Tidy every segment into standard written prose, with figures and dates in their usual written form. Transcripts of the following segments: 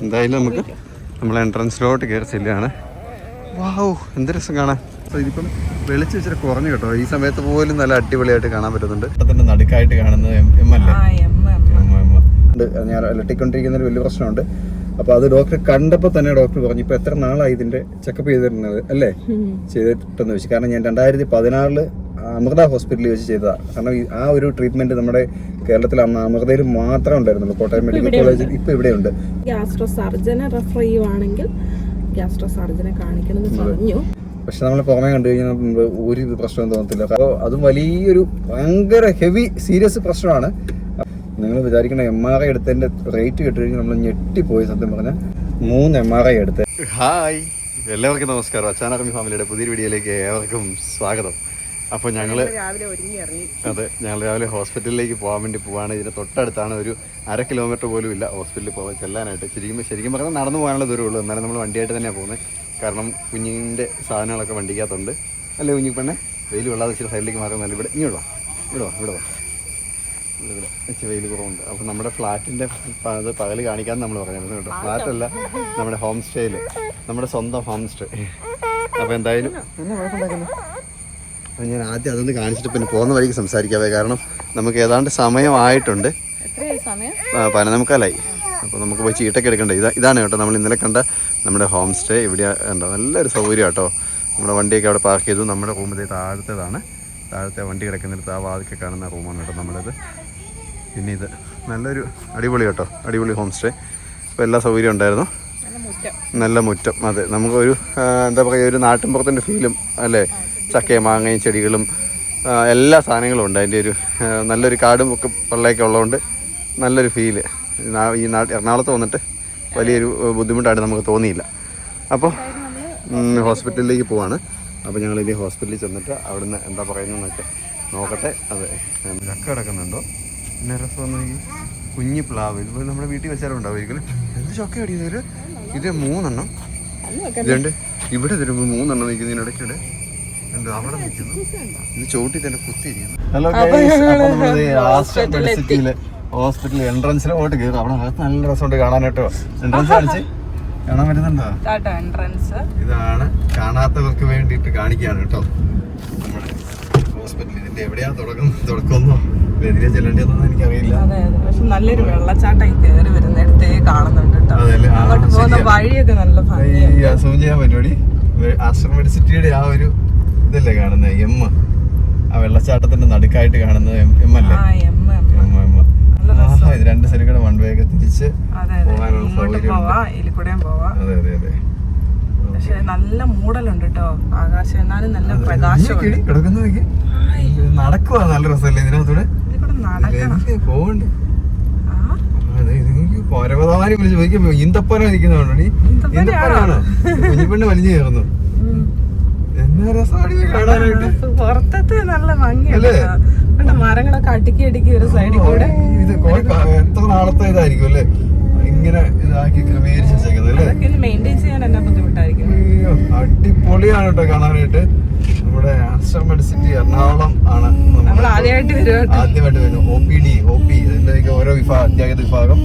എന്തായാലും നമുക്ക് നമ്മൾ എൻട്രൻസിലോട്ട് കയറി ചെല്ലുകയാണ്. വാവ്, എന്ത് രസം കാണാൻ. ഇതിപ്പം വെളിച്ച് വെച്ചിട്ട് കുറഞ്ഞു കേട്ടോ. ഈ സമയത്ത് പോലും നല്ല അടിപൊളിയായിട്ട് കാണാൻ പറ്റുന്നുണ്ട്. തന്നെ നടുക്കായിട്ട് കാണുന്നത് എം അല്ലേ, ഞാൻ അലട്ടിക്കൊണ്ടിരിക്കുന്നൊരു വലിയ പ്രശ്നമുണ്ട്. അപ്പോൾ അത് ഡോക്ടറെ കണ്ടപ്പോൾ തന്നെ ഡോക്ടർ പറഞ്ഞു ഇപ്പോൾ എത്ര നാളായി ഇതിൻ്റെ ചെക്കപ്പ് ചെയ്തിരുന്നത് അല്ലേ, ചെയ്തിട്ടെന്ന് വെച്ച്. കാരണം ഞാൻ 2016 അമൃത ഹോസ്പിറ്റലിൽ വെച്ച് ചെയ്തതാണ്. കാരണം ആ ഒരു ട്രീറ്റ്മെന്റ് നമ്മുടെ കേരളത്തിൽ അന്ന് അമൃതയിൽ മാത്രമേ ഉണ്ടായിരുന്നുള്ളൂ. കോട്ടയം മെഡിക്കൽ കോളേജിൽ ഇപ്പോൾ ഇവിടെയുണ്ട്. ഗ്യാസ്ട്രോ സർജനെ റെഫർ ചെയ്യുവാണെങ്കിൽ ഗ്യാസ്ട്രോ സർജനെ കാണിക്കണമെന്ന് പറഞ്ഞു. പക്ഷെ നമ്മൾ പുറമേ കണ്ടു കഴിഞ്ഞാൽ ഒരു പ്രശ്നവും തോന്നത്തില്ല. അപ്പോൾ അതും വലിയൊരു ഭയങ്കര ഹെവി സീരിയസ് പ്രശ്നമാണ്. നിങ്ങൾ വിചാരിക്കണം MRI എടുത്തതിൻ്റെ റേറ്റ് കേട്ട് കഴിഞ്ഞാൽ നമ്മൾ ഞെട്ടിപ്പോയി. സത്യം പറഞ്ഞാൽ 3 MRI എടുത്ത്. ഹായ്, എല്ലാവർക്കും നമസ്കാരം. അച്ചാനകമി ഫാമിലിയുടെ പുതിയൊരു വീഡിയോയിലേക്ക് ഏവർക്കും സ്വാഗതം. അപ്പോൾ ഞങ്ങൾ രാവിലെ ഹോസ്പിറ്റലിലേക്ക് പോകാൻ വേണ്ടി പോവാണ്. ഇതിന് തൊട്ടടുത്താണ്, ഒരു 1/2 കിലോമീറ്റർ പോലും ഇല്ല ഹോസ്പിറ്റലിൽ പോകാൻ ചെല്ലാനായിട്ട്. ശരിക്കും പറഞ്ഞാൽ നടന്നു പോകാനുള്ള ദൂരമുള്ളൂ. എന്നാലും നമ്മൾ വണ്ടിയായിട്ട് തന്നെയാണ് പോകുന്നത്. കാരണം കുഞ്ഞിൻ്റെ സാധനങ്ങളൊക്കെ വണ്ടിക്കകത്തുണ്ട് അല്ലേ കുഞ്ഞി പെണ്ണെ. വെയിൽ കൊള്ളാതെ ഇച്ചിരി സൈഡിലേക്ക് മാറുന്നല്ല. ഇവിടെ ഇവിടെ ഇച്ചിരി വെയിൽ കുറവുണ്ട്. അപ്പോൾ നമ്മുടെ ഫ്ലാറ്റിൻ്റെ അത് പകൽ കാണിക്കാമെന്ന് നമ്മൾ പറഞ്ഞിരുന്നു കേട്ടോ. ഫ്ലാറ്റല്ല, നമ്മുടെ ഹോം സ്റ്റേയിൽ, നമ്മുടെ സ്വന്തം ഹോം സ്റ്റേ. അപ്പോൾ എന്തായാലും ഞാൻ ആദ്യം അതൊന്ന് കാണിച്ചിട്ട് പിന്നെ പോകുന്ന വഴിക്ക് സംസാരിക്കാവേ. കാരണം നമുക്ക് ഏതാണ്ട് സമയമായിട്ടുണ്ട്, 11:15. അപ്പോൾ നമുക്ക് പോയി ചീട്ടൊക്കെ എടുക്കണ്ടേ. ഇതാണ് കേട്ടോ നമ്മൾ ഇന്നലെ കണ്ട നമ്മുടെ ഹോം സ്റ്റേ. ഇവിടെ എന്താ നല്ലൊരു സൗകര്യം കേട്ടോ. നമ്മുടെ വണ്ടിയൊക്കെ അവിടെ പാർക്ക് ചെയ്തു. നമ്മുടെ റൂമിൽ താഴത്തേതാണ്, താഴത്തെ വണ്ടി കിടക്കുന്നിടത്ത് ആ വാതിക്കെ കാണുന്ന റൂമാണ് കേട്ടോ നമ്മുടേത്. പിന്നെ ഇത് നല്ലൊരു അടിപൊളി കേട്ടോ, അടിപൊളി ഹോം സ്റ്റേ. അപ്പോൾ എല്ലാ സൗകര്യം ഉണ്ടായിരുന്നു, നല്ല മുറ്റം. അതെ, നമുക്കൊരു എന്താ പറയുക, ഒരു നാട്ടിൻപുറത്തിൻ്റെ ഫീലും അല്ലേ. ചക്കയും മാങ്ങയും ചെടികളും എല്ലാ സാധനങ്ങളും ഉണ്ട്. അതിൻ്റെ ഒരു നല്ലൊരു കാടും ഒക്കെ വെള്ളമൊക്കെ ഉള്ളതുകൊണ്ട് നല്ലൊരു ഫീല്. ഈ എറണാകുളത്ത് വന്നിട്ട് വലിയൊരു ബുദ്ധിമുട്ടായിട്ട് നമുക്ക് തോന്നിയില്ല. അപ്പോൾ ഹോസ്പിറ്റലിലേക്ക് പോവാണ്. അപ്പോൾ ഞങ്ങളിനി ഹോസ്പിറ്റലിൽ ചെന്നിട്ട് അവിടുന്ന് എന്താ പറയുന്നതെന്നൊക്കെ നോക്കട്ടെ. അതെ, ചക്ക കിടക്കുന്നുണ്ടോ, പിന്നെ രസം വന്നു ഈ കുഞ്ഞി പ്ലാവ്. ഇതുപോലെ നമ്മുടെ വീട്ടിൽ വെച്ചാലും ഉണ്ടാവും ഒരിക്കലും. എന്ത് ചക്ക അടിയത്, ഇത് 3 എണ്ണം ഇതുണ്ട്. ഇവിടെ ഇതൊരു 3 എണ്ണം നിൽക്കുന്നതിനിടയ്ക്കിടെ എന്താ അവിടെ നിൽക്കുന്നു. ഇത് ചോട്ടി തന്നെ കുത്തിയിരിക്കുന്നു. ഹലോ, ഹോസ്പിറ്റൽ എൻട്രൻസിലോട്ട് കയറും. അവിടെ അകത്ത് നല്ല രസമുണ്ട് കാണാനായിട്ടോ. എൻട്രൻസ് കാണിച്ച് കാണാൻ പറ്റുന്നുണ്ടോ? ഇതാണ് കാണാത്തവർക്ക് വേണ്ടിയിട്ട് കാണിക്കുകയാണ് കേട്ടോ നമ്മുടെ ഹോസ്പിറ്റൽ. ഇതിന്റെ എവിടെയാ തുടക്കമൊന്നോ എതിരെ ചെല്ലേണ്ടതെന്നൊന്നും എനിക്കറിയില്ല. നല്ലൊരു വെള്ളച്ചാട്ടം കയറി വരുന്നിടത്തേ കാണുന്നുണ്ട് കേട്ടോ. വഴിയൊക്കെ നല്ല സൂം ചെയ്യാൻ പരിപാടി. ആശ്രമ മെഡിസിറ്റിയുടെ ആ ഒരു ഇതല്ലേ കാണുന്നത്, എം. ആ വെള്ളച്ചാട്ടത്തിന്റെ നടുക്കായിട്ട് കാണുന്നത് എം അല്ലേ. ഇത് 2 സൈഡിൽ കൂടെ വൺ വേ ഒക്കെ തിരിച്ച് പോകാനുള്ള സൗകര്യം. അതെ അതെ അതെ. പക്ഷെ നല്ല മൂടലുണ്ട് കേട്ടോ ആകാശം, എന്നാലും നല്ല പ്രകാശം കിടക്കുന്ന നടക്കുവാ. നല്ല രസമല്ലേ ഇതിനകത്തൂടെ പോകണ്ട്. പരവതാനി വിളിച്ച് ചോദിക്കുമ്പോ ഈന്തപ്പന നിൽക്കുന്നതാണോ? ഈന്തപ്പനാണോ? കുഞ്ഞിപ്പെണ്ണ് വലിഞ്ഞു കയറുന്നു. എന്നാ രസമാണ് കാണാനായിട്ട്. പുറത്തത്തെ നല്ല ഭംഗിയല്ലേ, മരങ്ങളൊക്കെ അടുക്കി ഒരു സൈഡിൽ കൂടെ. ഇത് എത്ര നാളത്തെ ഇതായിരിക്കും അല്ലേ ഇങ്ങനെ ഇതാക്കി ക്രമീകരിച്ച് വെച്ചേക്കുന്നത് അല്ലേ. മെയിൻറ്റെയിൻ ചെയ്യാൻ എന്നാ ബുദ്ധിമുട്ടായിരിക്കും. അടിപൊളിയാണ് കേട്ടോ കാണാനായിട്ട്. നമ്മുടെ ആശ്രമ മെഡിസിറ്റി എറണാകുളം ആണ് ആദ്യമായിട്ട് വരുന്നത്. OPD ഇതിന്റെയൊക്കെ ഓരോ അത്യാഹിത വിഭാഗം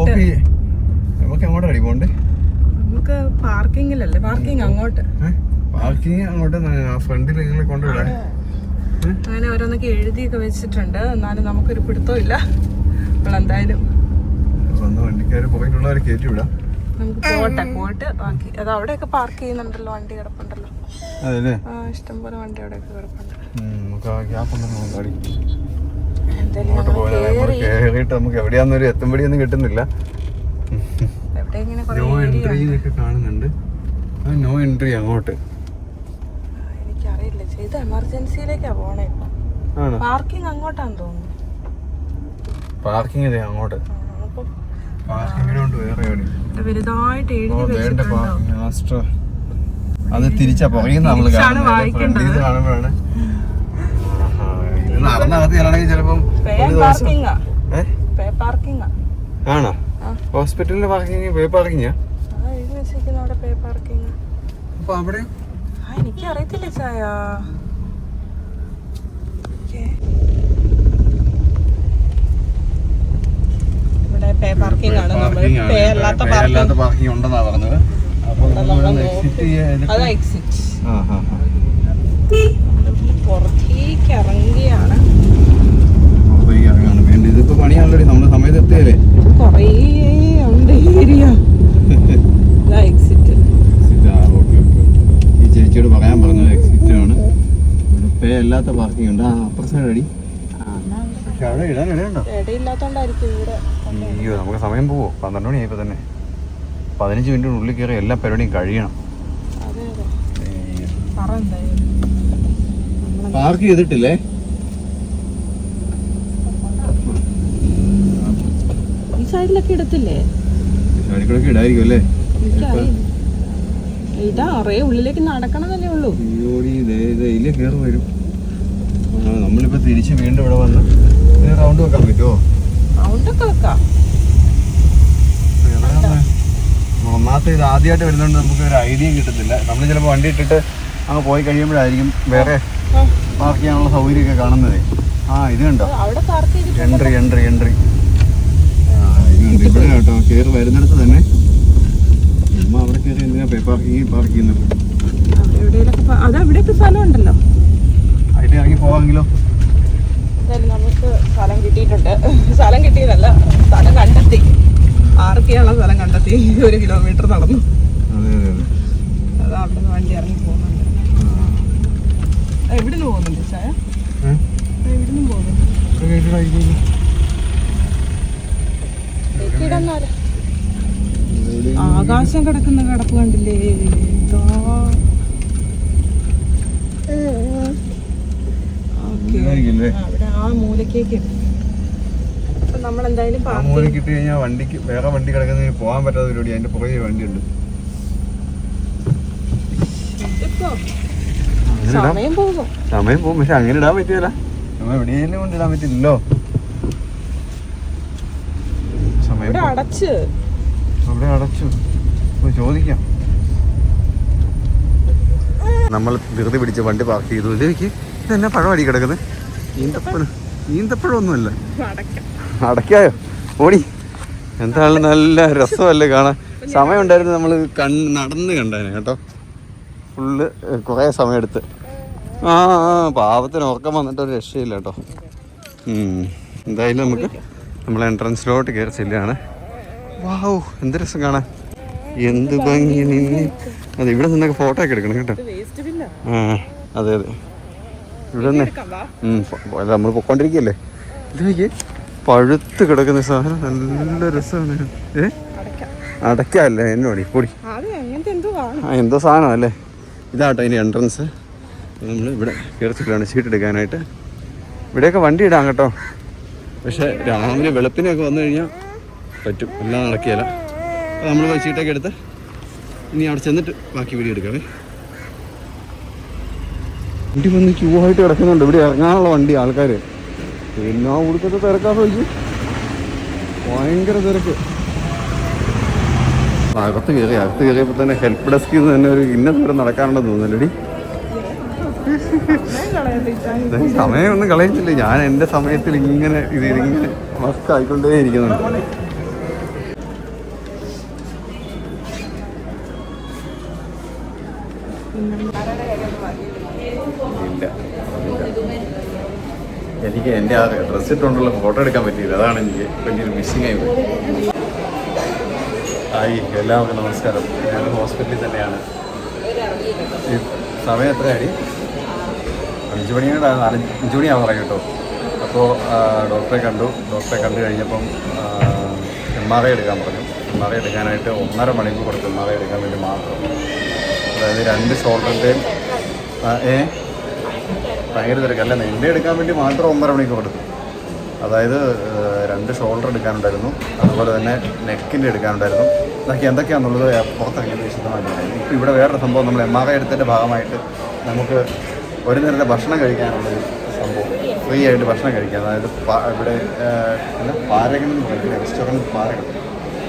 OPD. നമുക്ക് എങ്ങോട്ടാ അടി പോണ്ടേ? നമുക്ക് പാർക്കിങ്ങിലല്ലേ, പാർക്കിംഗ് അങ്ങോട്ട് ഫ്രണ്ടിൽ നിങ്ങളെ കൊണ്ടുവിടാൻ. അങ്ങനെ ഓരോന്നൊക്കെ എഴുതിയൊക്കെ വെച്ചിട്ടുണ്ട്, എന്നാലും നമുക്കൊരു പിടുത്തമില്ല. അപ്പോൾ എന്തായാലും വണ്ടിക്കാര് പുറകിലുള്ളവരെ കയറ്റി വിടാം. നമുക്ക് പോയിട്ട് ബാക്കി അത് അവിടെയൊക്കെ പാർക്ക് ചെയ്യുന്നുണ്ടല്ലോ, വണ്ടി കിടപ്പുണ്ടല്ലോ. ഇഷ്ടംപോലെ വണ്ടി അവിടെയൊക്കെ കിടപ്പുണ്ട്. കേറിയിട്ട് നമുക്ക് എവിടെയാന്നൊരു എത്തുമ്പടിയൊന്നും കിട്ടുന്നില്ല. നോ എൻട്രി എന്നൊക്കെ കാണുന്നുണ്ട്. നോ എൻട്രി അങ്ങോട്ട് എനിക്കറിയില്ല. ഇത് എമർജൻസിയിലേക്കാ പോണേ. പാർക്കിംഗ് അങ്ങോട്ടാന്ന് തോന്നുന്നു. പാർക്കിംഗ് അങ്ങോട്ട്, പാർക്കിങ്ങിനോണ്ട് വേറെ വലുതായിട്ട് എഴുതി വെച്ചിട്ടുണ്ടോ. അത് തിരിച്ചാ പുറകിൽ നമ്മള് കാണുമ്പോഴാണ് ഇത് നടന്നകത്ത് ചെല്ലണമെങ്കിൽ ചിലപ്പം ആണോ? ഹോസ്പിറ്റലിന്റെ പാർക്കിംഗ് പേ പാർക്കിംഗാ? അപ്പൊ അവിടെ എനിക്ക് അറിയത്തില്ല ചായ. ഇവിടെ പേ പാർക്കിംഗ് ആണ്. നമ്മൾ പേ അല്ലാത്ത പാർക്കിംഗ് ഉണ്ടെന്നാ പറഞ്ഞത്. അപ്പോൾ അതാ എക്സിറ്റ്. പുറത്തേക്ക് ഇറങ്ങിയാണ് വേണ്ടി. ഇതിപ്പോ പണിയാണല്ലോ, നമ്മുടെ സമയത്ത് എത്തിയല്ലേ. കൊറേ ഉണ്ട് ഏരിയ. എക്സിറ്റ്. ഈ ചേച്ചിയോട് പറയാൻ പറഞ്ഞത് എക്സിറ്റ് ആണ്. ഇവിടെ പേ അല്ലാത്ത പാർക്കിംഗ് ഉണ്ട്. അപ്പുറ സൈഡ് അടി അവിടെ ഇടാൻ ഇടയുണ്ടോ? ഇടയില്ലാത്തോണ്ടായിരിക്കും ഇവിടെ. അയ്യോ, നമുക്ക് സമയം പോവോ? 12 മണിയായപ്പോ തന്നെ. 15 മിനിറ്റിനുള്ളിൽ കയറി എല്ലാ പരിപാടിയും കഴിയണം. പാർക്ക് ചെയ്തിട്ടില്ലേ? ഈ സൈഡിലൊക്കെ ഇടത്തില്ലേ? സൈഡിലൊക്കെ ഇടായിരിക്കും അല്ലേ? ഇതാ അറിയ ഉള്ളിലേക്ക് നടക്കണതല്ലേ ഉള്ളൂ. ഇതില് കയറി വരും. നമ്മളിപ്പോ തിരിച്ച് വീണ്ടും ഇവിടെ വന്ന് റൗണ്ട് വെക്കാൻ പറ്റുമോ? റൗണ്ടൊക്കെ വെക്കാം. ഒന്നാമത്തെ ഇത് ആദ്യമായിട്ട് വരുന്നതുകൊണ്ട് നമുക്ക് ഒരു ഐഡിയ കിട്ടത്തില്ല. നമ്മൾ ചിലപ്പോൾ വണ്ടി ഇട്ടിട്ട് അങ്ങ് പോയി കഴിയുമ്പോഴായിരിക്കും വേറെ പാർക്ക് ചെയ്യാനുള്ള സൗകര്യമൊക്കെ കാണുന്നത്. ഇത് കണ്ടോ, എൻട്രി എൻട്രി എൻട്രി. ഇത് ഇവിടെ കേട്ടോ, കയറി വരുന്നിടത്ത് തന്നെ അവിടെ കയറി എന്തിനാ പാർക്ക് ചെയ്യുന്നത്? അവിടെയൊക്കെ സ്ഥലം ഉണ്ടല്ലോ, അതിൽ ഇറങ്ങി പോവാമെങ്കിലോ? നമുക്ക് സ്ഥലം കിട്ടിയിട്ടുണ്ട്. സ്ഥലം കിട്ടിയതല്ല, സ്ഥലം കണ്ടെത്തി. പാർക്ക് ചെയ്യാനുള്ള സ്ഥലം കണ്ടെത്തി. 1 കിലോമീറ്റർ നടന്നു. അതാ അവിടെ നിന്ന് വണ്ടി ഇറങ്ങി പോകുന്നുണ്ട്. എവിടുന്ന് പോകുന്നുണ്ട് ചായ? എവിടുന്നും പോകുന്നുണ്ട്. ആകാശം കിടക്കുന്ന കിടപ്പ് കണ്ടില്ലേ? അവിടെ ആ മൂലക്കേക്ക് നമ്മളെന്തായാലും കിട്ടി കഴിഞ്ഞാൽ വണ്ടിക്ക് വേറെ വണ്ടി കിടക്കുന്നതിന് പോകാൻ പറ്റാത്ത പരിപാടി. അതിന്റെ പുറകെ വണ്ടിയുണ്ട്. സമയം പോകും. പക്ഷെ അങ്ങനെ ഇടാൻ പറ്റിയല്ല. നമ്മൾ എവിടെയെങ്കിലും കൊണ്ട് ഇടാൻ പറ്റില്ലല്ലോ. അവിടെ അടച്ചു. ചോദിക്കാം. നമ്മൾ ധൃതി പിടിച്ച് വണ്ടി പാർക്ക് ചെയ്തു. ഇതിലേക്ക് ഇതെന്നാ പഴം അടി കിടക്കുന്നത്? ഈന്തപ്പഴമൊന്നുമല്ല, അടയ്ക്കായോ? ഓടി. എന്തായാലും നല്ല രസമല്ലേ കാണാൻ. സമയം ഉണ്ടായിരുന്നു, നമ്മൾ നടന്ന് കണ്ടേനെ കേട്ടോ. ഫുള്ള് കുറേ സമയം എടുത്ത്. പാവത്തിന് ഉറക്കം വന്നിട്ട് ഒരു രക്ഷയില്ല കേട്ടോ. എന്തായാലും നമുക്ക് നമ്മൾ എൻട്രൻസിലോട്ട് കയറി ചെല്ലുകയാണ്. വാവ്, എന്ത് രസം കാണാൻ, എന്ത് ഭംഗി. അതെ, ഇവിടെ നിന്നൊക്കെ ഫോട്ടോ ഒക്കെ എടുക്കണം കേട്ടോ. അതെ അതെ, ഇവിടെ നിന്ന് നമ്മൾ പൊക്കോണ്ടിരിക്കുകയല്ലേ. ഇതിലേക്ക് പഴുത്ത് കിടക്കുന്ന സാധനം നല്ല രസമാണ്. അടയ്ക്കല്ലേ എന്നോടി പൊടി. എന്തോ സാധനം അല്ലേ. ഇതാട്ടോ അതിൻ്റെ എൻട്രൻസ്. നമ്മൾ ഇവിടെ കയറിച്ചിട്ടാണ് ഷീറ്റ് എടുക്കാനായിട്ട്. ഇവിടെയൊക്കെ വണ്ടി ഇടാം കേട്ടോ. പക്ഷെ രാവിലെ വെളുപ്പിനൊക്കെ വന്നു കഴിഞ്ഞാൽ പറ്റും, എല്ലാം നടക്കിയല്ല. അപ്പോൾ നമ്മൾ ഷീറ്റൊക്കെ എടുത്ത് ഇനി അവിടെ ചെന്നിട്ട് ബാക്കി വീഡിയോ എടുക്കാവേ. വണ്ടി വന്ന് ക്യൂ ആയിട്ട് കിടക്കുന്നുണ്ട്. ഇവിടെ ഇറങ്ങാനുള്ള വണ്ടി ആൾക്കാർ പിന്നെ ഉടുക്കത്തെ തിരക്കാന്ന് ചോദിച്ചു. ഭയങ്കര തിരക്ക്. അകത്ത് കയറിയപ്പോൾ തന്നെ ഹെൽപ്പ് ഡെസ്കിൽ നിന്ന് തന്നെ ഒരു ഇന്ന ദൂരം നടക്കാനുണ്ടെന്ന് തോന്നുന്നല്ലേടി. സമയമൊന്നും കളയുന്നില്ല. ഞാൻ എൻ്റെ സമയത്തിൽ ഇങ്ങനെ മസ്റ്റ് ആയിക്കൊണ്ടേ ഇരിക്കുന്നുണ്ട്. എനിക്ക് എൻ്റെ ആ ഡ്രസ് ഇട്ടുകൊണ്ടുള്ള ഫോട്ടോ എടുക്കാൻ പറ്റിയില്ല. അതാണ് എനിക്ക് വലിയൊരു മിസ്സിങ് ആയി പോയി. എല്ലാവർക്കും നമസ്കാരം. ഞാൻ ഹോസ്പിറ്റലിൽ തന്നെയാണ്. സമയം എത്രയായി? 5 മണിയുടെ 5 മണിയാവാൻ പറയും കേട്ടോ. അപ്പോൾ ഡോക്ടറെ കണ്ടു കഴിഞ്ഞപ്പം MRI എടുക്കാൻ പറഞ്ഞു. MRI എടുക്കാനായിട്ട് 1.5 മണിക്കൂർ കൊടുത്തു. MRI എടുക്കാൻ വേണ്ടി മാത്രം. അതായത് 2 ഷോൾഡറിൻ്റെയും ഭയങ്കര തിരക്കല്ല, നെല്ല് എടുക്കാൻ വേണ്ടി മാത്രം 1.5 മണിക്കൂർ കൊടുത്തു. അതായത് 2 ഷോൾഡർ എടുക്കാനുണ്ടായിരുന്നു, അതുപോലെ തന്നെ നെക്കിൻ്റെ എടുക്കാനുണ്ടായിരുന്നു. ഇതൊക്കെ എന്തൊക്കെയാണെന്നുള്ളത് പുറത്തിറങ്ങിയത് വിശദമായിട്ട്. ഇപ്പോൾ ഇവിടെ വേറൊരു സംഭവം, നമ്മൾ MRI എടുത്തതിൻ്റെ ഭാഗമായിട്ട് നമുക്ക് ഒരു നേരത്തെ ഭക്ഷണം കഴിക്കാനുള്ളൊരു സംഭവം, ഫ്രീ ആയിട്ട് ഭക്ഷണം കഴിക്കാം. അതായത് ഇവിടെ പാരഗൺ എന്ന് പറയുന്നത് റെസ്റ്റോറൻറ്റ് പാരഗൺ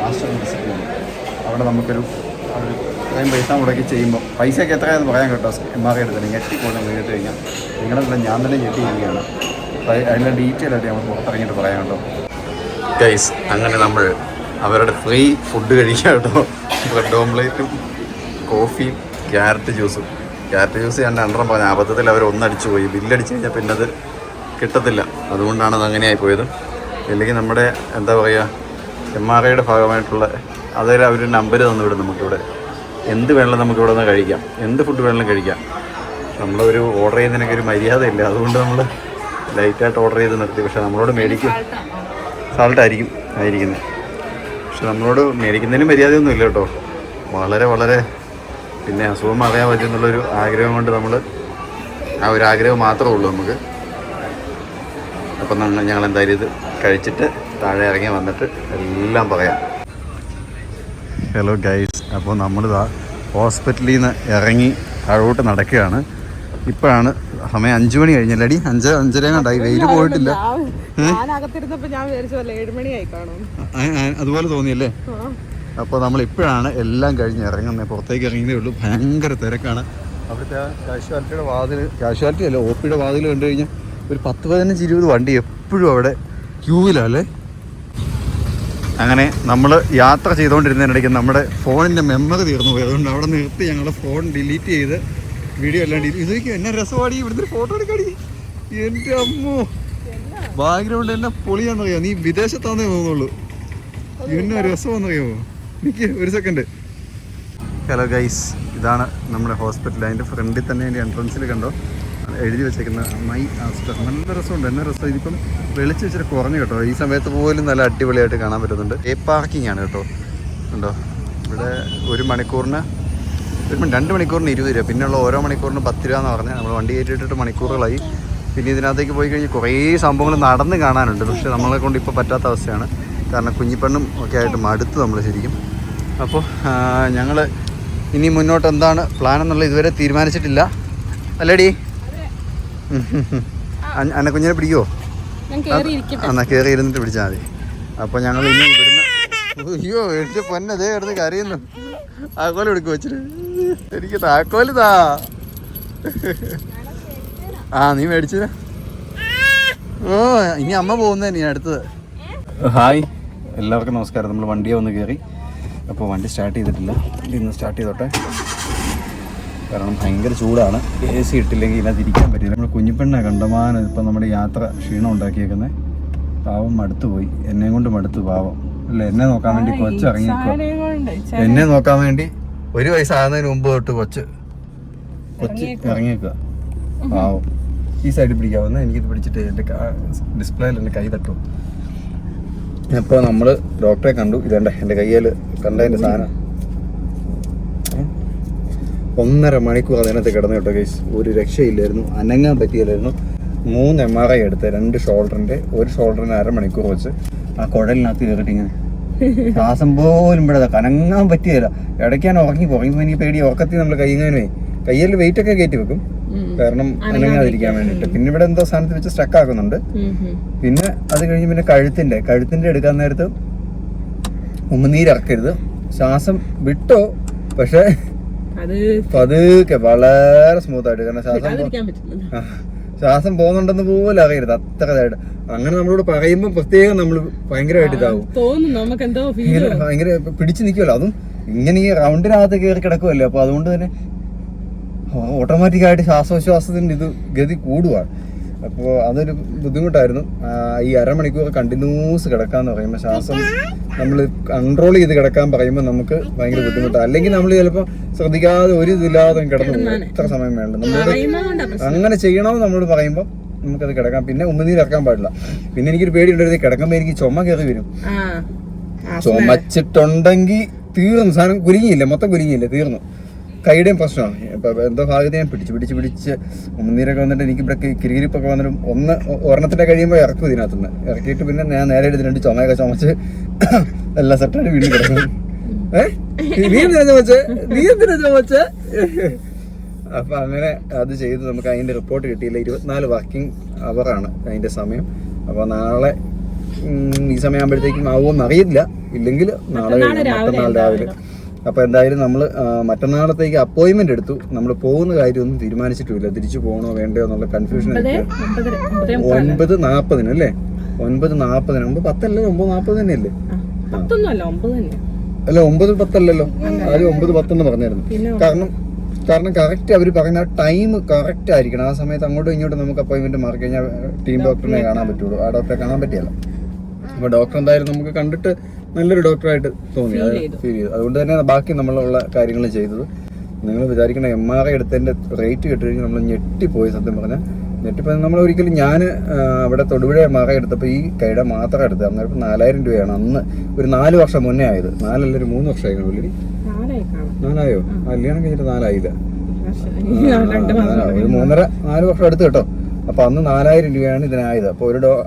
മാസ്റ്റർ വിസിറ്റ് ചെയ്യുന്നു. അവിടെ നമുക്കൊരു ഇത്രയും പൈസ മുടക്കി ചെയ്യുമ്പോൾ പൈസയൊക്കെ എത്രയാണെന്ന് പറയാൻ കേട്ടോ. MRI എടുത്തത് ഞെട്ടിക്കൊണ്ട് കേട്ട് കഴിഞ്ഞാൽ നിങ്ങളുടെ ഞാൻ തന്നെ ഞെട്ടി ചെയ്യുകയാണ്. അതിൻ്റെ ഡീറ്റെയിൽ ആയിട്ട് നമ്മൾ പുറത്തിറങ്ങിയിട്ട് പറയാം കേട്ടോ. ഗൈസ് അങ്ങനെ നമ്മൾ അവരുടെ ഫ്രീ ഫുഡ് കഴിക്കാം കേട്ടോ. ബ്രെഡ് ഓംലേറ്റും കോഫിയും ക്യാരറ്റ് ജ്യൂസും. ക്യാരറ്റ് ജ്യൂസ് ഞാൻ രണ്ടെണ്ണം പറഞ്ഞു, അബദ്ധത്തിൽ അവർ ഒന്നടിച്ചു പോയി. ബില്ലടിച്ച് കഴിഞ്ഞാൽ പിന്നെ അത് കിട്ടത്തില്ല, അതുകൊണ്ടാണ് അത് അങ്ങനെയായി പോയത്. അല്ലെങ്കിൽ നമ്മുടെ എന്താ പറയുക MRIയുടെ ഭാഗമായിട്ടുള്ള അതായത് അവർ നമ്പർ തന്നു വിടും നമുക്കിവിടെ. എന്ത് വേണമെങ്കിലും നമുക്കിവിടെ നിന്ന് കഴിക്കാം, എന്ത് ഫുഡ് വേണമെങ്കിലും കഴിക്കാം. നമ്മളൊരു ഓർഡർ ചെയ്യുന്നതിനൊക്കെ ഒരു മര്യാദയില്ല, അതുകൊണ്ട് നമ്മൾ ലൈറ്റായിട്ട് ഓർഡർ ചെയ്ത് നിർത്തി. പക്ഷേ നമ്മളോട് മേടിക്കും, സാൾട്ടായിരിക്കും ആയിരിക്കുന്നത്. പക്ഷെ നമ്മളോട് മേടിക്കുന്നതിന് മര്യാദയൊന്നും ഇല്ല കേട്ടോ. വളരെ വളരെ പിന്നെ അസുഖം അറിയാൻ പറ്റുമെന്നുള്ളൊരു ആഗ്രഹം കൊണ്ട് നമ്മൾ ആ ഒരു ആഗ്രഹം മാത്രമേ ഉള്ളൂ നമുക്ക്. അപ്പം ഞങ്ങൾ എന്തായാലും ഇത് കഴിച്ചിട്ട് താഴെ ഇറങ്ങി വന്നിട്ട് എല്ലാം പറയാം. ഹലോ ഗൈസ്, അപ്പോൾ നമ്മളിതാ ഹോസ്പിറ്റലിൽ നിന്ന് ഇറങ്ങി താഴോട്ട് നടക്കുകയാണ്. ഇപ്പോഴാണ് സമയം 5 മണി കഴിഞ്ഞല്ലടി, 5:30 കണ്ടായി. വെയിൽ പോയിട്ടില്ല. അതുപോലെ തോന്നിയല്ലേ? അപ്പോൾ നമ്മൾ ഇപ്പോഴാണ് എല്ലാം കഴിഞ്ഞ് ഇറങ്ങുന്നത്, പുറത്തേക്ക് ഇറങ്ങിയതേ ഉള്ളൂ. ഭയങ്കര തിരക്കാണ് അവിടുത്തെ. കാഷ്വാലിറ്റി അല്ല, OPയുടെ വാതിൽ കണ്ടു കഴിഞ്ഞാൽ ഒരു 10-15-20 വണ്ടി എപ്പോഴും അവിടെ ക്യൂവിലല്ലേ. അങ്ങനെ നമ്മൾ യാത്ര ചെയ്തുകൊണ്ടിരുന്നതിനിടയ്ക്ക് നമ്മുടെ ഫോണിൻ്റെ മെമ്മറി തീർന്നു പോയി. അതുകൊണ്ട് അവിടെ നിർത്തി ഞങ്ങളുടെ ഫോൺ ഡിലീറ്റ് ചെയ്ത് വീഡിയോ എല്ലാം ഇതൊക്കെ എന്നെ രസമാടി. ഇവിടുത്തെ ഫോട്ടോ എടുക്കാടി. എൻ്റെ അമ്മോ, ബാക്ക്ഗ്രൗണ്ട് എന്നെ പൊളിയാണെന്നറിയാമോ? നീ വിദേശത്താന്നേ തോന്നുള്ളൂ. എന്നെ രസമാണെന്നറിയാമോ? എനിക്ക് ഒരു സെക്കൻഡ്. ഹലോ ഗൈസ്, ഇതാണ് നമ്മുടെ ഹോസ്പിറ്റൽ. അതിൻ്റെ ഫ്രണ്ടിൽ തന്നെ എൻ്റെ എൻട്രൻസിൽ കണ്ടോ എഴുതി വെച്ചേക്കുന്ന മൈ ആസ്റ്റർ. നല്ല രസമുണ്ട്, എന്നെ രസം. ഇതിപ്പം വെളിച്ച് വെച്ചിട്ട് കുറഞ്ഞു കേട്ടോ. ഈ സമയത്ത് പോലും നല്ല അടിപൊളിയായിട്ട് കാണാൻ പറ്റുന്നുണ്ട്. പാർക്കിംഗ് ആണ് കേട്ടോ. ഉണ്ടോ ഇവിടെ 1 മണിക്കൂറിന് 2 മണിക്കൂറിന് 20 രൂപ. പിന്നെയുള്ള ഓരോ മണിക്കൂറിന് 10 രൂപ എന്ന് പറഞ്ഞാൽ നമ്മൾ വണ്ടി കയറ്റിയിട്ട് മണിക്കൂറുകളായി. പിന്നെ ഇതിനകത്തേക്ക് പോയി കഴിഞ്ഞാൽ കുറേ സംഭവങ്ങൾ നടന്ന് കാണാനുണ്ട്. പക്ഷേ നമ്മളെ കൊണ്ട് ഇപ്പോൾ പറ്റാത്ത അവസ്ഥയാണ്. കാരണം കുഞ്ഞിപ്പെണ്ണും ഒക്കെ ആയിട്ട് മടുത്ത് നമ്മൾ ശരിക്കും. അപ്പോൾ ഞങ്ങൾ ഇനി മുന്നോട്ട് എന്താണ് പ്ലാൻ എന്നുള്ളത് ഇതുവരെ തീരുമാനിച്ചിട്ടില്ല. അല്ലേടി? അന്നെ കുഞ്ഞിനെ പിടിക്കുമോ? എന്നാൽ കയറി ഇരുന്നിട്ട് പിടിച്ചാൽ മതി. അപ്പോൾ ഞങ്ങൾ ഇനി ഇവിടുന്ന് അയ്യോ എൻ്റെ പൊന്നെ അതേ കിടന്ന് കരയുന്നു. താക്കോൽ എടുക്കും വെച്ചിട്ട്. എനിക്ക് താക്കോല് താ. നീ മേടിച്ചില്ല? ഓ ഇനി അമ്മ പോകുന്നേ നീ അടുത്തത്. ഹായ് എല്ലാവർക്കും നമസ്കാരം. നമ്മൾ വണ്ടിയെ വന്ന് കയറി. അപ്പോൾ വണ്ടി സ്റ്റാർട്ട് ചെയ്തിട്ടില്ല. ഇന്ന് സ്റ്റാർട്ട് ചെയ്തോട്ടെ. കാരണം ഭയങ്കര ചൂടാണ്. AC ഇട്ടില്ലെങ്കിൽ ഇതിനകത്ത് ഇരിക്കാൻ പറ്റില്ല. നമ്മൾ കുഞ്ഞിപ്പെണ്ണ കണ്ടമാനം ഇപ്പം നമ്മുടെ യാത്ര ക്ഷീണം ഉണ്ടാക്കിയേക്കുന്നത്. പാവം മടുത്തു പോയി, എന്നെയും കൊണ്ട് മടുത്തു പാവം അല്ലേ. എന്നെ നോക്കാൻ വേണ്ടി കൊച്ച് ഇറങ്ങിയേക്കുക. എന്നെ നോക്കാൻ വേണ്ടി 1 വയസ്സാകുന്നതിന് മുമ്പ് തൊട്ട് കൊച്ച് ഇറങ്ങിയേക്കുക പാവം. ഈ സൈഡിൽ പിടിക്കാവുന്ന എനിക്കിത് പിടിച്ചിട്ട് എൻ്റെ ഡിസ്പ്ലേയിൽ എൻ്റെ കൈ തട്ടും. അപ്പോൾ നമ്മൾ ഡോക്ടറെ കണ്ടു. ഇതേണ്ട എൻ്റെ കയ്യിൽ കണ്ടതിൻ്റെ സാധനം 1.5 മണിക്കൂർ അതിനകത്ത് കിടന്നു കേട്ടോ ഗൈസ്. ഒരു രക്ഷയില്ലായിരുന്നു, അനങ്ങാൻ പറ്റിയില്ലായിരുന്നു. 3 MRI എടുത്ത് 2 ഷോൾഡറിൻ്റെ. ഒരു ഷോൾഡറിന് 1/2 മണിക്കൂർ വെച്ച് ആ കുഴലിനകത്ത് കയറിയിട്ട് ഇങ്ങനെ ശ്വാസം പോലും ഇവിടെ അനങ്ങാൻ പറ്റിയില്ല. ഇടയ്ക്ക് ഞാൻ ഉറങ്ങിപ്പോൾ എനിക്ക് പേടി. ഉറക്കത്തിൽ നമ്മൾ കയ്യിൽ വെയിറ്റ് ഒക്കെ കയറ്റി വെക്കും, കാരണം അനങ്ങാതിരിക്കാൻ വേണ്ടിയിട്ട്. പിന്നെ ഇവിടെ എന്തോ സ്ഥാനത്ത് വെച്ച് സ്റ്റക്ക് ആക്കുന്നുണ്ട്. പിന്നെ അത് കഴിഞ്ഞ് പിന്നെ കഴുത്തിൻ്റെ എടുക്കാൻ നേരത്ത് ഉമിനീരിറക്കരുത്. ശ്വാസം വിട്ടോ, പക്ഷെ പതുക്കെ വളരെ സ്മൂത്ത് ആയിട്ട്. കാരണം ശ്വാസം പോകുന്നുണ്ടെന്ന് പോലും അറിയരുത്, അത്ര ഇതായിട്ട്. അങ്ങനെ നമ്മളോട് പറയുമ്പോൾ പ്രത്യേകം നമ്മൾ ഭയങ്കരമായിട്ട് ഇതാവും, ഭയങ്കര പിടിച്ചു നിൽക്കുമല്ലോ. അതും ഇങ്ങനെ ഈ റൗണ്ടിനകത്ത് കയറി കിടക്കുമല്ലോ. അപ്പോൾ അതുകൊണ്ട് തന്നെ ഓട്ടോമാറ്റിക്കായിട്ട് ശ്വാസോച്ഛ്വാസത്തിൻ്റെ ഇത് ഗതി കൂടുകയാണ്. അപ്പോൾ അതൊരു ബുദ്ധിമുട്ടായിരുന്നു. ഈ 1/2 മണിക്കൂർ കണ്ടിന്യൂസ് കിടക്കാന്ന് പറയുമ്പോൾ, ശ്വാസം നമ്മൾ കൺട്രോൾ ചെയ്ത് കിടക്കാൻ പറയുമ്പോൾ നമുക്ക് ഭയങ്കര ബുദ്ധിമുട്ടാണ്. അല്ലെങ്കിൽ നമ്മൾ ചിലപ്പോൾ ശ്രദ്ധിക്കാതെ ഒരു ഇതില്ലാതെ കിടന്നു പോകും. ഇത്ര സമയം വേണ്ട. നമ്മളോട് അങ്ങനെ ചെയ്യണമെന്ന് നമ്മളോട് പറയുമ്പോൾ നമുക്കത് കിടക്കാം. പിന്നെ ഉമിനീരിറക്കാൻ പാടില്ല. പിന്നെ എനിക്കൊരു പേടി ഉണ്ടായിരുന്നു, കിടക്കുമ്പോൾ എനിക്ക് ചുമ കയറി വരും. ചുമച്ചിട്ടുണ്ടെങ്കിൽ തീർന്നു, സാധനം കുലുങ്ങിയില്ല, മൊത്തം കുലുങ്ങിയില്ല, തീർന്നു. കൈയുടെയും പ്രശ്നമാണ്. ഇപ്പം എന്തോ ഭാഗത്ത് ഞാൻ പിടിച്ച് ഉമിനീരൊക്കെ വന്നിട്ട് എനിക്ക് ഇവിടെ കിരികിരിപ്പൊക്കെ വന്നിട്ട് ഒരെണ്ണത്തിൻ്റെ കഴിയുമ്പോൾ ഇറക്കും ഇതിനകത്തുനിന്ന്. ഇറക്കിയിട്ട് പിന്നെ ഞാൻ നേരെ എടുത്ത് 2 ചുമയൊക്കെ ചുമച്ച് എല്ലാം സെറ്റായിട്ട് വീണ്ടും കിടക്കും. നീ എന്തിനാ ചുമച്ചേ? അപ്പം അങ്ങനെ അത് ചെയ്ത് നമുക്ക് അതിൻ്റെ റിപ്പോർട്ട് കിട്ടിയില്ല. 24 വർക്കിംഗ് അവറാണ് അതിൻ്റെ സമയം. അപ്പോൾ നാളെ ഈ സമയമാകുമ്പോഴത്തേക്കും ആവുമെന്ന് അറിയില്ല. ഇല്ലെങ്കിൽ നാളെ മറ്റന്നാൾ രാവിലെ. അപ്പോൾ എന്തായാലും നമ്മൾ മറ്റന്നാളത്തേക്ക് അപ്പോയിൻമെന്റ് എടുത്തു. നമ്മൾ പോകുന്ന കാര്യമൊന്നും തീരുമാനിച്ചിട്ടില്ല. തിരിച്ചു പോകണോ വേണ്ടയോ എന്നുള്ള കൺഫ്യൂഷൻ. 9:40 അല്ലേ? 9:40, 9:10 9:40 തന്നെയല്ലേ? 10 9 അല്ല 9:10 ആദ്യം 9:10 പറഞ്ഞായിരുന്നു. കാരണം കറക്റ്റ് അവർ പറയുന്ന ടൈം കറക്റ്റ് ആയിരിക്കണം. ആ സമയത്ത് അങ്ങോട്ടും ഇങ്ങോട്ടും നമുക്ക് അപ്പോയിന്റ്മെന്റ് മാറി കഴിഞ്ഞാൽ ടീം ഡോക്ടറിനെ കാണാൻ പറ്റുള്ളൂ. ആ ഡോക്ടറെ കാണാൻ പറ്റിയല്ല. അപ്പോൾ ഡോക്ടർ എന്തായാലും നമുക്ക് കണ്ടിട്ട് നല്ലൊരു ഡോക്ടറായിട്ട് തോന്നി, അത് ഫീൽ ചെയ്തു. അതുകൊണ്ട് തന്നെ ബാക്കി നമ്മളുള്ള കാര്യങ്ങൾ ചെയ്തത്. നിങ്ങൾ വിചാരിക്കണം MRI എടുത്തതിൻ്റെ റേറ്റ് കേട്ടുകഴിഞ്ഞാൽ നമ്മൾ ഞെട്ടിപ്പോയി. സത്യം പറഞ്ഞാൽ ഞെട്ടിപ്പോയി. നമ്മൾ ഒരിക്കലും ഞാൻ അവിടെ തൊടുപുഴ MRI എടുത്തപ്പോൾ ഈ കൈയുടെ മാത്രം എടുത്തത് അന്നേരം 4000 രൂപയാണ്. അന്ന് ഒരു 4 വർഷം മുന്നേ ആയത്. 4 അല്ല ഒരു 3 വർഷമായി കാണുമല്ലോ. 4 കല്യാണം കഴിഞ്ഞിട്ട് 4 ആയില്ല, ഒരു 3.5-4 വർഷം എടുത്ത് കേട്ടോ. അപ്പൊ അന്ന് 4000 രൂപയാണ് ഇതിനായത്. അപ്പൊ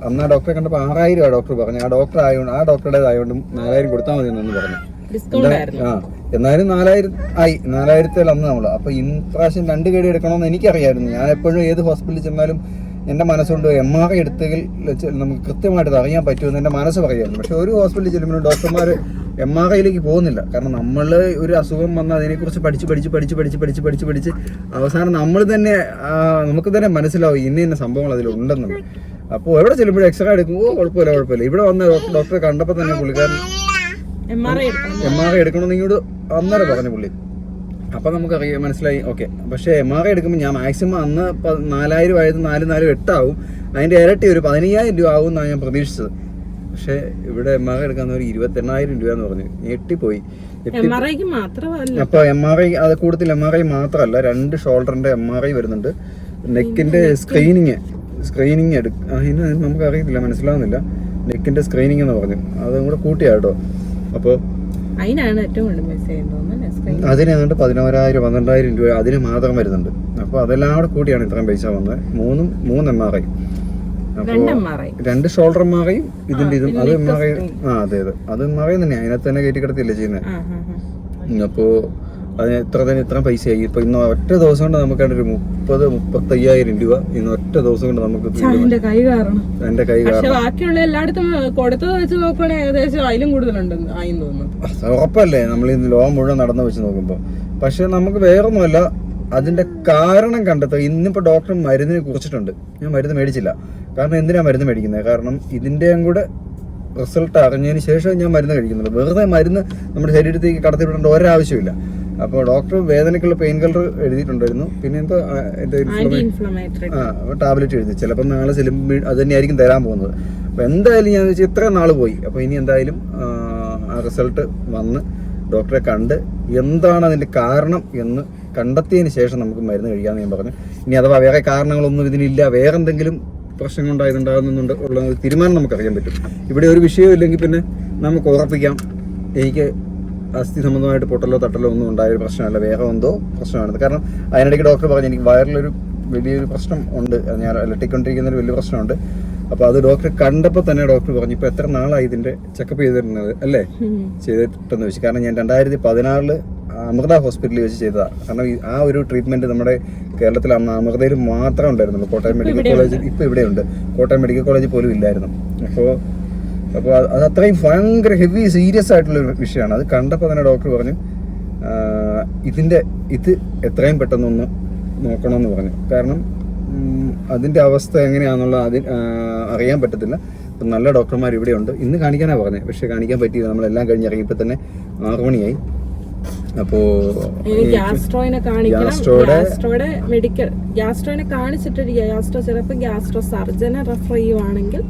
അന്ന് ആ ഡോക്ടറെ കണ്ടപ്പോൾ 6000 ഡോക്ടർ പറഞ്ഞു. ആ ഡോക്ടർ ആയതുകൊണ്ട് ആ ഡോക്ടറുടേതായതുകൊണ്ട് 4000 കൊടുത്താൽ മതി എന്ന് പറഞ്ഞു. എന്നാലും 4000 ആയി. 4000 അന്ന് നമ്മള്. അപ്പൊ ഇപ്രാവശ്യം 2 കേടി എടുക്കണമെന്ന് എനിക്കറിയായിരുന്നു. ഞാൻ എപ്പോഴും ഏത് ഹോസ്പിറ്റലിൽ ചെന്നാലും എൻ്റെ മനസ്സുകൊണ്ട് MRI എടുത്തെങ്കിൽ നമുക്ക് കൃത്യമായിട്ട് അറിയാൻ പറ്റുമെന്ന് എൻ്റെ മനസ്സ് പറയുമായിരുന്നു. പക്ഷെ ഒരു ഹോസ്പിറ്റലിൽ ചെല്ലുമ്പോൾ ഡോക്ടർമാർ MRIയിലേക്ക് പോകുന്നില്ല. കാരണം നമ്മൾ ഒരു അസുഖം വന്നാൽ അതിനെക്കുറിച്ച് പഠിച്ച് അവസാനം നമ്മൾ തന്നെ നമുക്ക് തന്നെ മനസ്സിലാവും ഇന്ന സംഭവങ്ങൾ അതിലുണ്ടെന്നുണ്ട്. അപ്പോൾ എവിടെ ചെല്ലുമ്പോഴും എക്സ്റേ എടുക്കുമ്പോൾ കുഴപ്പമില്ല. ഇവിടെ വന്ന ഡോക്ടറെ കണ്ടപ്പോൾ തന്നെ പുള്ളിക്കാരൻ MRI എടുക്കണമെന്ന് ഇങ്ങോട്ട് അന്നേരം പറഞ്ഞു പുള്ളി. അപ്പം നമുക്കറിയാം, മനസ്സിലായി. ഓക്കെ. പക്ഷേ MRI എടുക്കുമ്പോൾ ഞാൻ മാക്സിമം അന്ന് 4000 ആയത് 4 ആവും. അതിൻ്റെ ഇരട്ടി ഒരു 15000 രൂപ ആവും എന്നാണ് ഞാൻ പ്രതീക്ഷിച്ചത്. പക്ഷേ ഇവിടെ MRI എടുക്കാൻ ഒരു 28000 രൂപ എന്ന് പറഞ്ഞു. ഞെട്ടിപ്പോയി. അപ്പോൾ MRI അത് കൂടുതൽ MRI മാത്രമല്ല, 2 ഷോൾഡറിന്റെ MRI വരുന്നുണ്ട്. നെക്കിന്റെ സ്ക്രീനിങ് അതിന് നമുക്കറിയത്തില്ല, മനസ്സിലാവുന്നില്ല. നെക്കിന്റെ സ്ക്രീനിങ് എന്ന് പറഞ്ഞു. അതും കൂടെ കൂട്ടിയാ കേട്ടോ. അപ്പോൾ അതിനാണ്ട് 11000 12,000 രൂപ അതിന് മാത്രം വരുന്നുണ്ട്. അപ്പോൾ അതെല്ലാം കൂടെ കൂട്ടിയാണ് ഇത്രയും പൈസ വന്നത്. 3 MRI. അപ്പോൾ 2 ഷോൾഡർ MRI ഇതിന്റെ ഇതും അത് MRI. അതെ അത് MRI തന്നെയാണ്. അതിനകത്ത് തന്നെ കയറ്റി കിടത്തില്ലേ ചെയ്യുന്നത്. അപ്പോൾ അതിന് ഇത്ര പൈസയായി. ഇപ്പൊ ഇന്ന് ഒറ്റ ദിവസം കൊണ്ട് നമുക്ക് ഒരു 30-35,000 രൂപ ഇന്ന് ഒറ്റ ദിവസം കൊണ്ട് നമുക്ക് എന്റെ കൈ കാരണം ബാക്കിയുള്ള എല്ലായിടത്തും കൊടുത്തത് വെച്ച് നോക്കുകയാണെങ്കിൽ ഏകദേശം അതിലും കൂടുതലുണ്ടെന്ന് തോന്നുന്നു. ഉറപ്പല്ലേ നമ്മൾ ഇന്ന് ലോകം മുഴുവൻ നടന്നു വെച്ച് നോക്കുമ്പോൾ. പക്ഷെ നമുക്ക് വേറൊന്നുമല്ല, അതിന്റെ കാരണം കണ്ടെത്തുക. ഇന്നിപ്പോ ഡോക്ടർ മരുന്നിനെ കുറിച്ചിട്ടുണ്ട്. ഞാൻ മരുന്ന് മേടിച്ചില്ല. കാരണം എന്തിനാ മരുന്ന് മേടിക്കുന്നത്? കാരണം ഇതിന്റെയും കൂടെ റിസൾട്ട് അറിഞ്ഞതിന് ശേഷം ഞാൻ മരുന്ന് കഴിക്കുന്നുള്ളൂ. വെറുതെ മരുന്ന് നമ്മുടെ ശരീരത്തേക്ക് കടത്തിവിടേണ്ട ഒരാവശ്യമില്ല. അപ്പോൾ ഡോക്ടർ വേദനയ്ക്കുള്ള പെയിൻ കില്ലർ എഴുതിയിട്ടുണ്ടായിരുന്നു. പിന്നെ എന്തോ ടാബ്ലറ്റ് എഴുതി. ചിലപ്പോൾ നാളെ ചെല്ലുമ്പോൾ അത് തന്നെയായിരിക്കും തരാൻ പോകുന്നത്. അപ്പോൾ എന്തായാലും ഞാൻ വെച്ചാൽ ഇത്ര നാൾ പോയി. അപ്പോൾ ഇനി എന്തായാലും ആ റിസൾട്ട് വന്ന് ഡോക്ടറെ കണ്ട് എന്താണ് അതിൻ്റെ കാരണം എന്ന് കണ്ടെത്തിയതിന് ശേഷം നമുക്ക് മരുന്ന് കഴിക്കാമെന്ന് ഞാൻ പറഞ്ഞു. ഇനി അഥവാ വേറെ കാരണങ്ങളൊന്നും ഇതിനില്ല, വേറെ എന്തെങ്കിലും പ്രശ്നം ഉണ്ടാകുന്നുണ്ട് ഉള്ള തീരുമാനം നമുക്കറിയാൻ പറ്റും. ഇവിടെ ഒരു വിഷയവും ഇല്ലെങ്കിൽ പിന്നെ നമുക്ക് ഉറപ്പിക്കാം എനിക്ക് അസ്ഥി സംബന്ധമായിട്ട് പൊട്ടലോ തട്ടലോ ഒന്നും ഉണ്ടായൊരു പ്രശ്നമല്ല, വേറെ എന്തോ പ്രശ്നമാണ്. കാരണം അതിനിടയ്ക്ക് ഡോക്ടർ പറഞ്ഞു എനിക്ക് വയറിലൊരു വലിയൊരു പ്രശ്നം ഉണ്ട്, ഞാൻ അലട്ടിക്കൊണ്ടിരിക്കുന്ന ഒരു വലിയ പ്രശ്നമുണ്ട്. അപ്പോൾ അത് ഡോക്ടറെ കണ്ടപ്പോൾ തന്നെ ഡോക്ടർ പറഞ്ഞു ഇപ്പോൾ എത്ര നാളായി ഇതിൻ്റെ ചെക്കപ്പ് ചെയ്തിരുന്നത് അല്ലേ ചെയ്തിട്ടെന്ന് വെച്ച്. കാരണം ഞാൻ 2016 അമൃത ഹോസ്പിറ്റലിൽ വെച്ച് ചെയ്തതാണ്. കാരണം ആ ഒരു ട്രീറ്റ്മെൻറ്റ് നമ്മുടെ കേരളത്തിൽ അന്ന് അമൃതയിൽ മാത്രമേ ഉണ്ടായിരുന്നുള്ളൂ. കോട്ടയം മെഡിക്കൽ കോളേജിൽ ഇപ്പോൾ ഇവിടെയുണ്ട്, കോട്ടയം മെഡിക്കൽ കോളേജിൽ പോലും ഇല്ലായിരുന്നു. അപ്പോൾ അത് അത്രയും ഭയങ്കര ഹെവി സീരിയസ് ആയിട്ടുള്ളൊരു വിഷയമാണ്. അത് കണ്ടപ്പോൾ തന്നെ ഡോക്ടർ പറഞ്ഞു ഇത് എത്രയും പെട്ടെന്നൊന്ന് നോക്കണമെന്ന് പറഞ്ഞു. കാരണം അതിൻ്റെ അവസ്ഥ എങ്ങനെയാണെന്നുള്ള അറിയാൻ പറ്റത്തില്ല. അപ്പം നല്ല ഡോക്ടർമാർ ഇവിടെയുണ്ട്. ഇന്ന് കാണിക്കാനാണ് പറഞ്ഞത്, പക്ഷെ കാണിക്കാൻ പറ്റിയില്ല. നമ്മളെല്ലാം കഴിഞ്ഞ് ഇറങ്ങിയപ്പോൾ തന്നെ 6 മണിയായി. അപ്പോൾ ഗ്യാസ്ട്രോയിനെ കാണിച്ചിട്ട് ഗ്യാസ്ട്രോ ചിലപ്പോൾ ഗ്യാസ്ട്രോ സർജനെ റെഫർ ചെയ്യുവാണെങ്കിൽ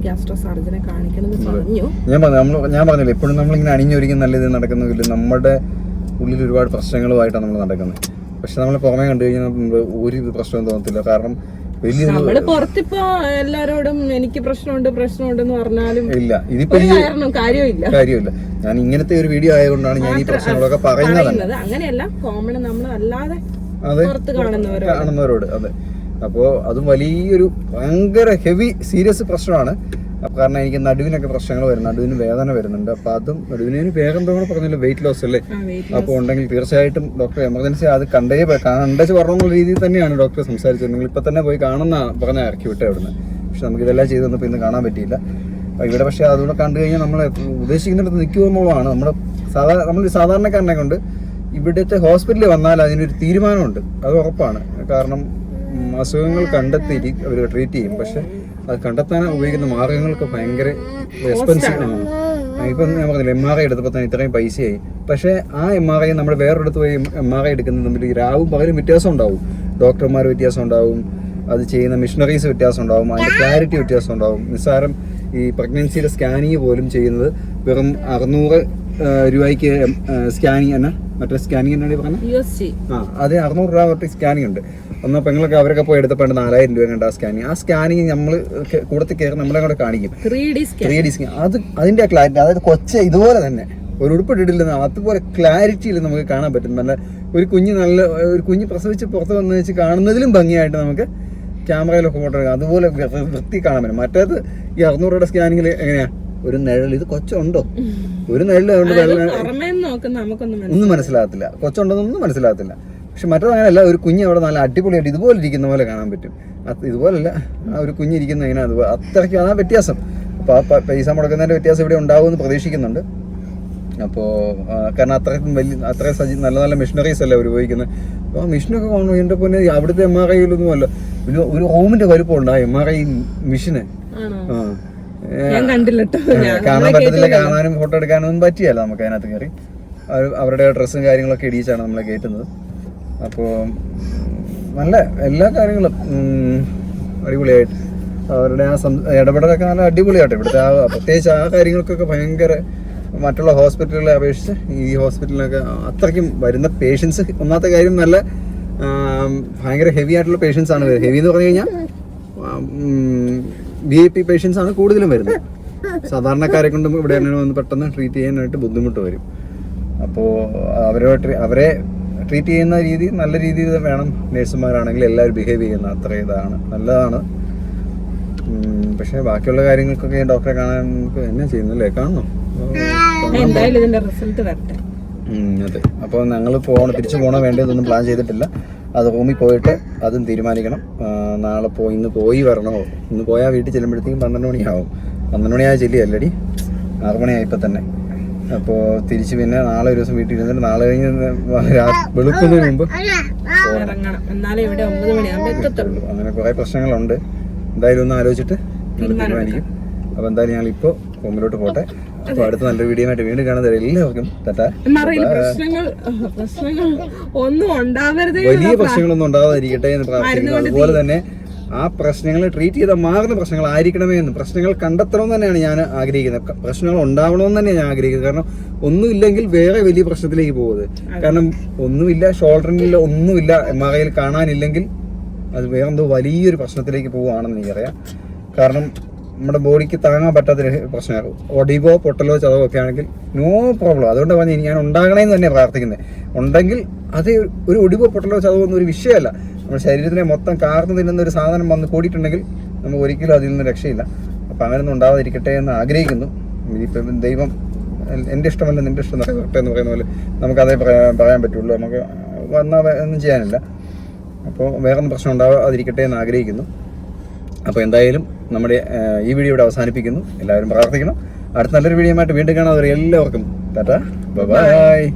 ഗ്യാസ്ട്രോ സർജനെ കാണിക്കണമെന്ന് പറഞ്ഞു. ഞാൻ പറഞ്ഞില്ല എപ്പോഴും നമ്മളിങ്ങനെ അണിഞ്ഞൊരുങ്ങി നല്ല ഇത് നടക്കുന്നില്ല. നമ്മുടെ ഉള്ളിൽ ഒരുപാട് പ്രശ്നങ്ങളുമായിട്ടാണ് നമ്മൾ നടക്കുന്നത്. പക്ഷെ നമ്മൾ പുറമെ കണ്ടു കഴിഞ്ഞാൽ ഒരു പ്രശ്നവും തോന്നത്തില്ല. കാരണം നമ്മള് പുറത്തിപ്പോ എല്ലാരോടും എനിക്ക് പ്രശ്നമുണ്ടെന്ന് പറഞ്ഞാലും ഇല്ല, ഇതിപ്പോ കാര്യമില്ല. ഞാൻ ഇങ്ങനത്തെ ഒരു വീഡിയോ ആയതുകൊണ്ടാണ് ഞാൻ ഈ പ്രശ്നങ്ങളൊക്കെ പറയുന്നത്. അങ്ങനെയല്ല, കോമൺ നമ്മൾ അല്ലാതെ കാണുന്നവരോട്. അതെ. അപ്പോൾ അതും വലിയൊരു ഭയങ്കര ഹെവി സീരിയസ് പ്രശ്നമാണ്. കാരണം എനിക്ക് നടുവിനൊക്കെ പ്രശ്നങ്ങൾ വരും, നടുവിന് വേദന വരുന്നുണ്ട്. അപ്പോൾ അതും നടുവിന് വേഗം പറഞ്ഞല്ലോ വെയിറ്റ് ലോസ് അല്ലേ. അപ്പോൾ ഉണ്ടെങ്കിൽ തീർച്ചയായിട്ടും ഡോക്ടർ എമർജൻസി അത് കണ്ടേച്ച് പറഞ്ഞെന്നുള്ള രീതിയിൽ തന്നെയാണ് ഡോക്ടർ സംസാരിച്ചത്. നിങ്ങൾ ഇപ്പം തന്നെ പോയി കാണുന്ന പറഞ്ഞ ഇറക്കി വിട്ടേ അവിടുന്ന്. പക്ഷെ നമുക്കിതെല്ലാം ചെയ്ത് വന്നപ്പോൾ ഇന്ന് കാണാൻ പറ്റിയില്ല. ഇവിടെ പക്ഷേ അതുകൂടെ കണ്ടു കഴിഞ്ഞാൽ നമ്മൾ ഉദ്ദേശിക്കുന്നിടത്ത് നിൽക്കുമെന്നുള്ളതാണ്. നമ്മൾ സാധാരണക്കാരനെ കൊണ്ട് ഇവിടുത്തെ ഹോസ്പിറ്റലിൽ വന്നാൽ അതിനൊരു തീരുമാനമുണ്ട്, അത് ഉറപ്പാണ്. കാരണം അസുഖങ്ങൾ കണ്ടെത്തി അവർ ട്രീറ്റ് ചെയ്യും. പക്ഷെ അത് കണ്ടെത്താൻ ഉപയോഗിക്കുന്ന മാർഗങ്ങൾക്ക് ഭയങ്കര എക്സ്പെൻസീവ് ആണ്. ഇപ്പം ഞാൻ പറഞ്ഞില്ല MRI എടുത്തപ്പോൾ തന്നെ ഇത്രയും പൈസയായി. പക്ഷേ ആ MRI നമ്മൾ വേറൊരിടത്ത് പോയി MRI എടുക്കുന്നത് തമ്മിൽ ഈ രാവും പകലും വ്യത്യാസം ഉണ്ടാവും. ഡോക്ടർമാർ വ്യത്യാസം ഉണ്ടാവും, അത് ചെയ്യുന്ന മിഷനറീസ് വ്യത്യാസം ഉണ്ടാവും, അതിൻ്റെ ക്ലാരിറ്റി വ്യത്യാസം ഉണ്ടാവും. നിസ്സാരം ഈ പ്രഗ്നൻസിയുടെ സ്കാനിങ് പോലും ചെയ്യുന്നത് വെറും 600 രൂപയ്ക്ക് സ്കാനിങ് തന്നെ, മറ്റേ സ്കാനിങ് എന്നാണ് പറഞ്ഞത് അത് 600 രൂപ തൊട്ട് സ്കാനിങ് ഉണ്ട്. ഒന്നോ പെങ്ങളൊക്കെ അവരൊക്കെ പോയി എടുത്തപ്പോൾ 4000 രൂപ കണ്ട ആ സ്കാനിങ്. ആ സ്കാനിങ് നമ്മൾ കൂടത്തിൽ കയറി നമ്മളെ കൂടെ കാണിക്കും 3D സ്കാൻ. അതിൻ്റെ ക്ലാരിറ്റി, അതായത് കൊച്ചെ ഇതുപോലെ തന്നെ ഒരു ഉടുപ്പിട്ടിട്ടില്ലെന്ന് അതുപോലെ ക്ലാരിറ്റിയിൽ നമുക്ക് കാണാൻ പറ്റും. നല്ല ഒരു കുഞ്ഞ് പ്രസവിച്ച് പുറത്ത് വന്ന് വെച്ച് കാണുന്നതിലും ഭംഗിയായിട്ട് നമുക്ക് ക്യാമറയിലൊക്കെ ഫോട്ടോ എടുക്കാം. അതുപോലെ വൃത്തി കാണാൻ പറ്റും. മറ്റേത് ഈ 600 രൂപയുടെ സ്കാനിങ്ങിൽ എങ്ങനെയാ ഒരു നിഴൽ, ഇത് കൊച്ചുണ്ടോ, ഒരു നിഴൽ ഒന്നും മനസ്സിലാകത്തില്ല, കൊച്ചുണ്ടോന്നൊന്നും മനസ്സിലാകത്തില്ല. പക്ഷെ മറ്റേത് അങ്ങനെയല്ല, ഒരു കുഞ്ഞ് അവിടെ നല്ല അടിപൊളിയായിട്ട് ഇതുപോലെ ഇരിക്കുന്ന പോലെ കാണാൻ പറ്റും. ഇതുപോലല്ല, ആ ഒരു കുഞ്ഞിരിക്കുന്ന എങ്ങനെ അതുപോലെ അത്രയ്ക്ക് അതാ വ്യത്യാസം. അപ്പോൾ ആ പൈസ മുടക്കുന്നതിൻ്റെ വ്യത്യാസം ഇവിടെ ഉണ്ടാവുമെന്ന് പ്രതീക്ഷിക്കുന്നുണ്ട്. അപ്പോൾ കാരണം അത്രയും നല്ല നല്ല മെഷീനറീസ് അല്ലേ അവർ ഉപയോഗിക്കുന്നത്. അപ്പോൾ ആ മെഷീനൊക്കെ കാണുമ്പോൾ എൻ്റെ പൊന്നെ അവിടുത്തെ MRIയിലൊന്നും അല്ല, ഒരു റൂമിൻ്റെ വലുപ്പമുണ്ട് ആ MRI മെഷീന്. കാണാൻ പറ്റത്തില്ല, കാണാനും ഫോട്ടോ എടുക്കാനും ഒന്നും പറ്റിയല്ല നമുക്ക് അതിനകത്ത് കയറി. അവരുടെ ഡ്രസ്സും കാര്യങ്ങളൊക്കെ ഇടിയിച്ചാണ് നമ്മളെ കയറ്റുന്നത്. അപ്പോൾ നല്ല എല്ലാ കാര്യങ്ങളും അടിപൊളിയായിട്ട് അവരുടെ ആ ഇടപെടലൊക്കെ നല്ല അടിപൊളിയായിട്ട്. ഇവിടുത്തെ പ്രത്യേകിച്ച് ആ കാര്യങ്ങൾക്കൊക്കെ ഭയങ്കര മറ്റുള്ള ഹോസ്പിറ്റലുകളെ അപേക്ഷിച്ച് ഈ ഹോസ്പിറ്റലിനൊക്കെ അത്രയ്ക്കും വരുന്ന പേഷ്യൻസ്, ഒന്നാമത്തെ കാര്യം നല്ല ഭയങ്കര ഹെവി ആയിട്ടുള്ള പേഷ്യൻസ് ആണ്. ഹെവി എന്ന് പറഞ്ഞു കഴിഞ്ഞാൽ VIP പേഷ്യൻസ് ആണ് കൂടുതലും വരുന്നത്. സാധാരണക്കാരെ കൊണ്ടും ഇവിടെ വന്ന് പെട്ടെന്ന് ട്രീറ്റ് ചെയ്യാനായിട്ട് ബുദ്ധിമുട്ട് വരും. അപ്പോൾ അവരെ ട്രീറ്റ് ചെയ്യുന്ന രീതി നല്ല രീതിയിൽ വേണം നേഴ്സുമാരാണെങ്കിൽ എല്ലാവരും ബിഹേവ് ചെയ്യുന്ന അത്ര ഇതാണ്, നല്ലതാണ്. പക്ഷേ ബാക്കിയുള്ള കാര്യങ്ങൾക്കൊക്കെ ഡോക്ടറെ കാണാൻ എന്നാ ചെയ്യുന്നല്ലേ, കാണണം. അതെ. അപ്പോൾ ഞങ്ങൾ തിരിച്ചു പോകണോ വേണ്ടതൊന്നും പ്ലാൻ ചെയ്തിട്ടില്ല. അത് റൂമിൽ പോയിട്ട് അതും തീരുമാനിക്കണം. നാളെ ഇന്ന് പോയി വരണമോ, ഇന്ന് പോയാൽ വീട്ടിൽ ചെല്ലുമ്പോഴത്തേക്കും 12 മണിയാവും. 12 മണിയായ ചെല്ലിയല്ലടി, 6 മണിയായിപ്പോൾ തന്നെ. അപ്പോൾ തിരിച്ച് പിന്നെ നാളെ ഒരു ദിവസം വീട്ടിൽ ഇരുന്നിട്ട് നാളെ കഴിഞ്ഞ് വെളുക്കുന്നതിന് മുമ്പ് അങ്ങനെ കുറേ പ്രശ്നങ്ങളുണ്ട്. എന്തായാലും ഒന്ന് ആലോചിച്ചിട്ട് തീരുമാനിക്കും. അപ്പോൾ എന്തായാലും ഞങ്ങൾ ഇപ്പോൾ റൂമിലോട്ട് പോട്ടെ. അപ്പോൾ അടുത്ത നല്ലൊരു വീഡിയോ ആയിട്ട് വീണ്ടും കാണുന്നത് എല്ലാവർക്കും വലിയ പ്രശ്നങ്ങളൊന്നും ഉണ്ടാവാതിരിക്കട്ടെ എന്ന് പ്രാർത്ഥിക്കുന്നു. അതുപോലെ തന്നെ ആ പ്രശ്നങ്ങൾ ട്രീറ്റ് ചെയ്താൽ മാറുന്ന പ്രശ്നങ്ങൾ ആയിരിക്കണമേ എന്ന്, പ്രശ്നങ്ങൾ കണ്ടെത്തണമെന്ന് തന്നെയാണ് ഞാൻ ആഗ്രഹിക്കുന്നത്. പ്രശ്നങ്ങൾ ഉണ്ടാവണമെന്ന് തന്നെയാണ് ഞാൻ ആഗ്രഹിക്കുന്നത്. കാരണം ഒന്നുമില്ലെങ്കിൽ വേറെ വലിയ പ്രശ്നത്തിലേക്ക് പോകുന്നത്. കാരണം ഒന്നുമില്ല, ഷോൾഡറിൽ ഒന്നുമില്ല, MRIയിൽ കാണാനില്ലെങ്കിൽ അത് വേറെന്തോ വലിയൊരു പ്രശ്നത്തിലേക്ക് പോവുകയാണെന്ന് എനിക്കറിയാം. കാരണം നമ്മുടെ ബോഡിക്ക് താങ്ങാൻ പറ്റാത്തൊരു പ്രശ്നമാണ്. ഒടിവോ പൊട്ടലോ ചതവോ ഒക്കെ ആണെങ്കിൽ നോ പ്രോബ്ലം. അതുകൊണ്ടാണ് പറഞ്ഞ് ഞാൻ ഉണ്ടാകണമെന്ന് തന്നെ പ്രാർത്ഥിക്കുന്നത്. ഉണ്ടെങ്കിൽ അത് ഒരു ഒടിവോ പൊട്ടലോ ചതവോ ഒന്നും ഒരു വിഷയമല്ല. നമ്മുടെ ശരീരത്തിനെ മൊത്തം കാർന്നു തിന്നുന്ന ഒരു സാധനം വന്ന് കൂടിയിട്ടുണ്ടെങ്കിൽ നമുക്ക് ഒരിക്കലും അതിൽ നിന്ന് രക്ഷയില്ല. അപ്പം അങ്ങനെയൊന്നും ഉണ്ടാവാതിരിക്കട്ടെ എന്ന് ആഗ്രഹിക്കുന്നു. ഇനിയിപ്പം ദൈവം എൻ്റെ ഇഷ്ടമല്ല നിൻ്റെ ഇഷ്ടം നടക്കട്ടെ എന്ന് പറയുന്ന പോലെ നമുക്കതേ പറയാൻ പറ്റുള്ളൂ. നമുക്ക് വന്നാൽ ഒന്നും ചെയ്യാനില്ല. അപ്പോൾ വേറൊന്നും പ്രശ്നം ഉണ്ടാവാതിരിക്കട്ടെ എന്ന് ആഗ്രഹിക്കുന്നു. അപ്പോൾ എന്തായാലും നമ്മുടെ ഈ വീഡിയോ ഇവിടെ അവസാനിപ്പിക്കുന്നു. എല്ലാവരും പ്രാർത്ഥിക്കണം. അടുത്ത നല്ലൊരു വീഡിയോ ആയിട്ട് വീണ്ടും കാണാതെ എല്ലാവർക്കും ടാറ്റാ, ബൈ.